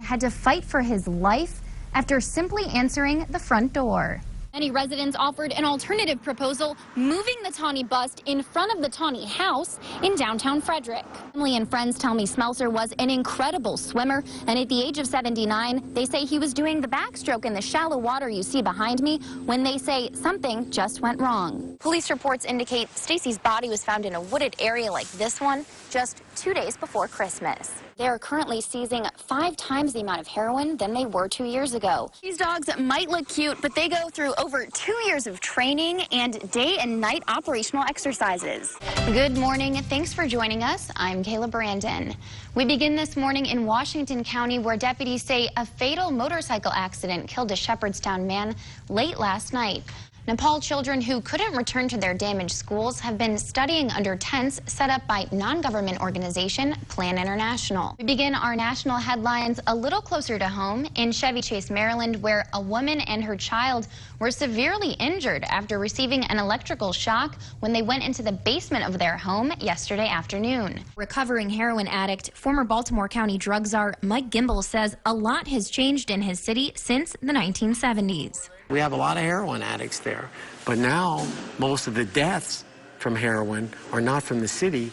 had to fight for his life after simply answering the front door. Many residents offered an alternative proposal, moving the Tawny bust in front of the Tawny house in downtown Frederick. Family and friends tell me Smelser was an incredible swimmer, and at the age of 79, they say he was doing the backstroke in the shallow water you see behind me when they say something just went wrong. Police reports indicate Stacy's body was found in a wooded area like this one just 2 days before Christmas. They are currently seizing 5 times the amount of heroin than they were 2 years ago. These dogs might look cute, but they go through over 2 years of training and day and night operational exercises. Good morning. Thanks for joining us. I'm Kayla Brandon. We begin this morning in Washington County, where deputies say a fatal motorcycle accident killed a Shepherdstown man late last night. Nepal children who couldn't return to their damaged schools have been studying under tents set up by non-government organization Plan International. We begin our national headlines a little closer to home in Chevy Chase, Maryland, where a woman and her child were severely injured after receiving an electrical shock when they went into the basement of their home yesterday afternoon. Recovering heroin addict, former Baltimore County drug czar Mike Gimble says a lot has changed in his city since the 1970s. We have a lot of heroin addicts there, but now most of the deaths from heroin are not from the city,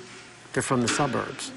they're from the suburbs.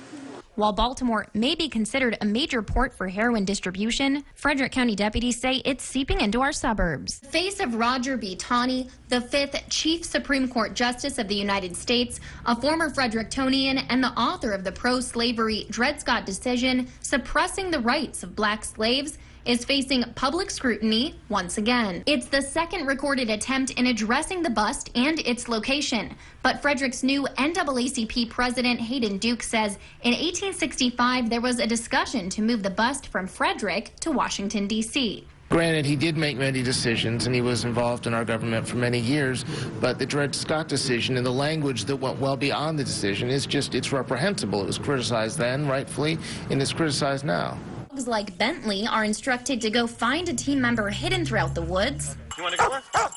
While Baltimore may be considered a major port for heroin distribution, Frederick County deputies say it's seeping into our suburbs. The face of Roger B. Taney, the 5th Chief Supreme Court Justice of the United States, a former Fredericktonian and the author of the pro-slavery Dred Scott decision suppressing the rights of black slaves, is facing public scrutiny once again. It's the second recorded attempt in addressing the bust and its location. But Frederick's new NAACP president, Hayden Duke, says in 1865 there was a discussion to move the bust from Frederick to Washington, D.C. Granted, he did make many decisions, and he was involved in our government for many years, but the Dred Scott decision and the language that went well beyond the decision is just, it's reprehensible. It was criticized then, rightfully, and it's criticized now. Dogs like Bentley are instructed to go find a team member hidden throughout the woods. You want to go? Go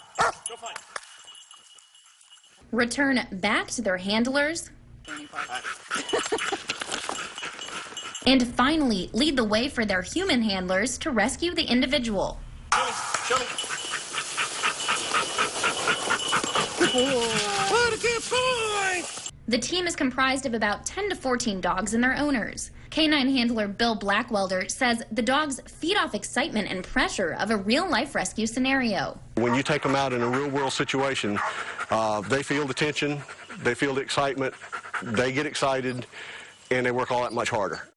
find. Return back to their handlers. And finally, lead the way for their human handlers to rescue the individual. Show me. What a good boy! The team is comprised of about 10 to 14 dogs and their owners. Canine handler Bill Blackwelder says the dogs feed off excitement and pressure of a real-life rescue scenario. When you take them out in a real-world situation, they feel the tension, they feel the excitement, they get excited, and they work all that much harder.